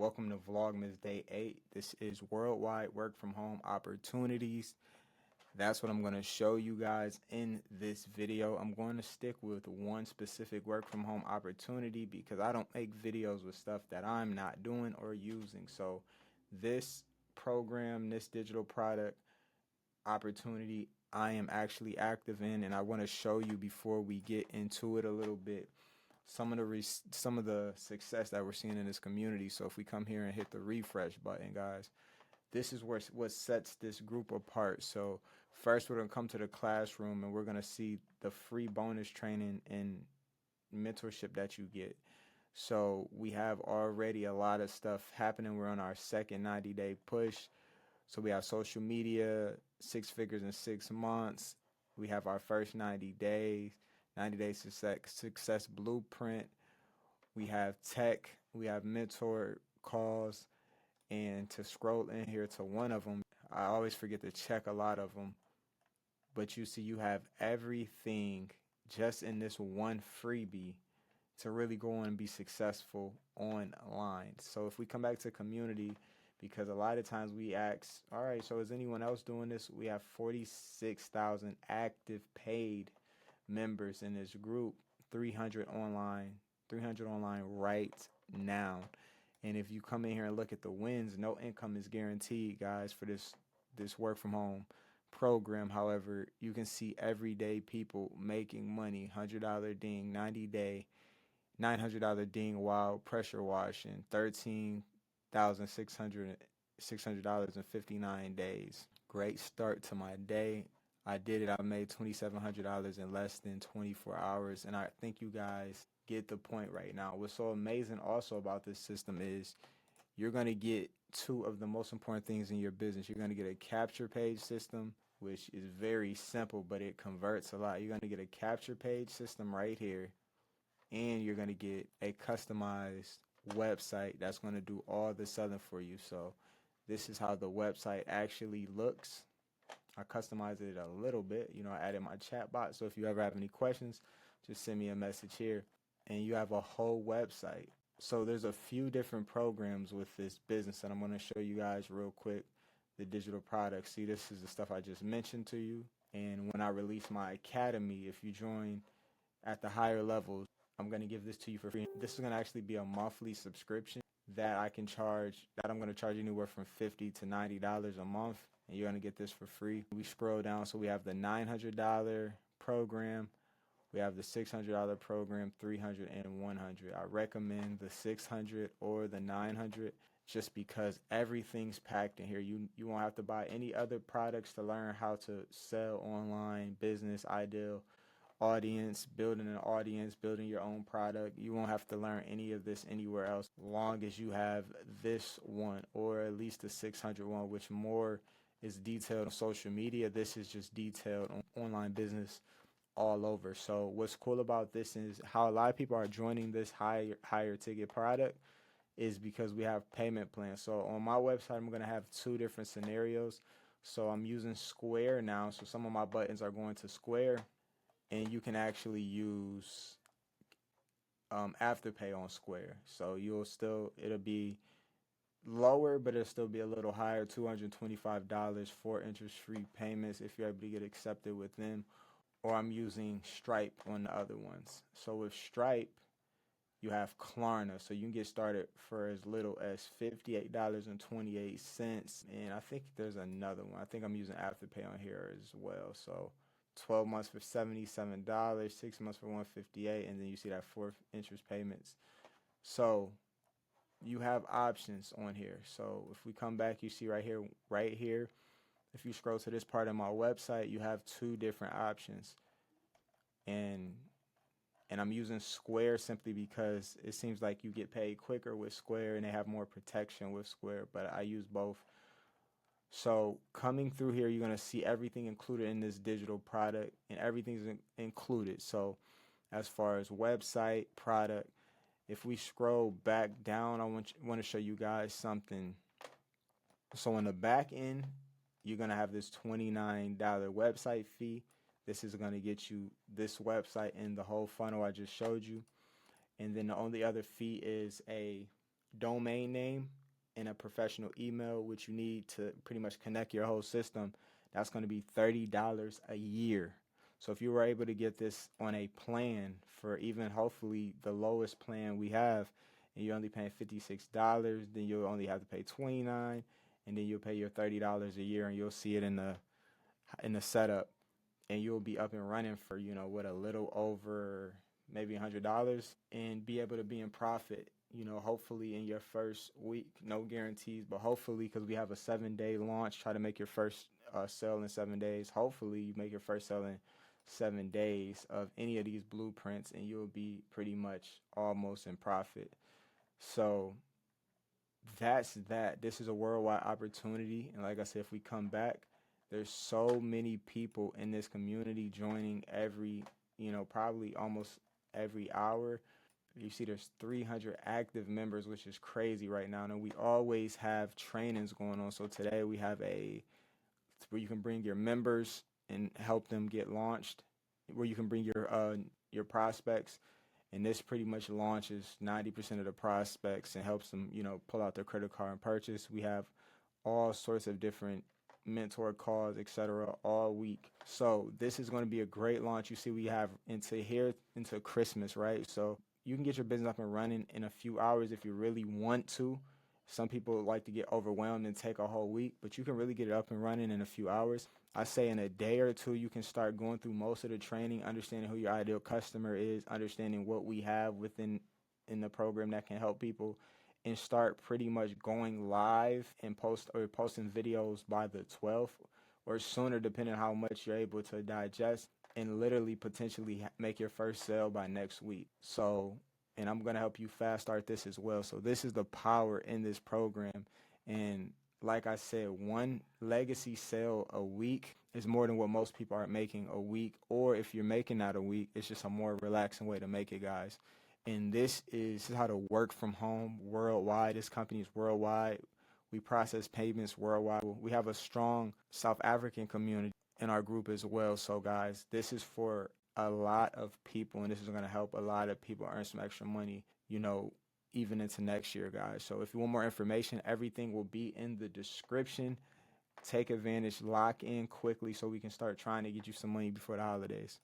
Welcome to Vlogmas Day 8. This is worldwide work from home opportunities. That's what I'm going to show you guys in this video. I'm going to stick with one specific work from home opportunity because I don't make videos with stuff that I'm not doing or using. So this program, this digital product opportunity, I am actually active in, and I want to show you before we get into it a little bit some of the success that we're seeing in this community. So if we come here and hit the refresh button, guys, this is what sets this group apart. So first we're going to come to the classroom and we're going to see the free bonus training and mentorship that you get. So we have already a lot of stuff happening. We're on our second 90-day push. So we have social media, 6 figures in 6 months. We have our first 90 days. 90-day success blueprint. We have tech. We have mentor calls. And to scroll in here to one of them, I always forget to check a lot of them. But you see, you have everything just in this one freebie to really go on and be successful online. So if we come back to community, because a lot of times we ask, all right, so is anyone else doing this? We have 46,000 active paid members in this group, 300 online right now. And if you come in here and look at the wins, no income is guaranteed, guys, for this work from home program. However, you can see everyday people making money. $100 ding, 90-day, $900 ding while pressure washing, $13,600 in 59 days. Great start to my day. I did it. I made $2,700 in less than 24 hours. And I think you guys get the point right now. What's so amazing also about this system is you're going to get two of the most important things in your business. You're going to get a capture page system, which is very simple, but it converts a lot. You're going to get a capture page system right here. And you're going to get a customized website that's going to do all the selling for you. So this is how the website actually looks. I customized it a little bit. I added my chat bot. So if you ever have any questions, just send me a message here. And you have a whole website. So there's a few different programs with this business, and I'm going to show you guys real quick the digital products. See, this is the stuff I just mentioned to you. And when I release my academy, if you join at the higher levels, I'm going to give this to you for free. This is going to actually be a monthly subscription that I'm going to charge anywhere from $50 to $90 a month. And you're going to get this for free. We scroll down, so we have the $900 program, we have the $600 program, $300 and $100. I recommend the $600 or the $900 just because everything's packed in here. You won't have to buy any other products to learn how to sell online, business, ideal audience, building an audience, building your own product. You won't have to learn any of this anywhere else, long as you have this one or at least the 600 one, which more is detailed on social media. This is just detailed on online business all over. So what's cool about this is how a lot of people are joining this higher ticket product is because we have payment plans. So on my website, I'm going to have 2 different scenarios. So I'm using Square now. So some of my buttons are going to Square, and you can actually use Afterpay on Square. So it'll be lower, but it'll still be a little higher, $225 for interest-free payments if you're able to get accepted with them. Or I'm using Stripe on the other ones. So with Stripe, you have Klarna. So you can get started for as little as $58.28. And I think there's another one. I think I'm using Afterpay on here as well. So 12 months for $77, 6 months for $158, and then you see that 4 interest payments. So you have options on here. So if we come back, you see right here, if you scroll to this part of my website, you have 2 different options. And I'm using Square simply because it seems like you get paid quicker with Square and they have more protection with Square, but I use both. So coming through here, you're going to see everything included in this digital product, and everything's included. So as far as website, product, if we scroll back down, I want to show you guys something. So on the back end, you're going to have this $29 website fee. This is going to get you this website and the whole funnel I just showed you. And then the only other fee is a domain name and a professional email, which you need to pretty much connect your whole system, that's going to be $30 a year. So if you were able to get this on a plan for even hopefully the lowest plan we have, and you're only paying $56, then you'll only have to pay $29, and then you'll pay your $30 a year, and you'll see it in the setup, and you'll be up and running for, you know, what, a little over maybe $100, and be able to be in profit, you know, hopefully in your first week. No guarantees, but hopefully, because we have a 7-day launch, try to make your first sale in 7 days. Hopefully you make your first sale in 7 days of any of these blueprints, and you'll be pretty much almost in profit. So that's that. This is a worldwide opportunity, and like I said, if we come back, there's so many people in this community joining every, you know, probably almost every hour. You see there's 300 active members, which is crazy right now. And we always have trainings going on. So today we have where you can bring your members and help them get launched, where you can bring your prospects. And this pretty much launches 90% of the prospects and helps them, you know, pull out their credit card and purchase. We have all sorts of different mentor calls, etc., all week. So this is going to be a great launch. You see, we have into Christmas, right? So you can get your business up and running in a few hours if you really want to. Some people like to get overwhelmed and take a whole week, but you can really get it up and running in a few hours. I say in a day or two, you can start going through most of the training, understanding who your ideal customer is, understanding what we have in the program that can help people, and start pretty much going live and posting videos by the 12th or sooner, depending on how much you're able to digest, and literally potentially make your first sale by next week. So, and I'm going to help you fast start this as well. So this is the power in this program. And like I said, one legacy sale a week is more than what most people are making a week. Or if you're making that a week, it's just a more relaxing way to make it, guys. And this is how to work from home worldwide. This company is worldwide. We process payments worldwide. We have a strong South African community in our group as well. So guys, this is for a lot of people, and this is going to help a lot of people earn some extra money, you know, even into next year, guys. So if you want more information, everything will be in the description. Take advantage, lock in quickly so we can start trying to get you some money before the holidays.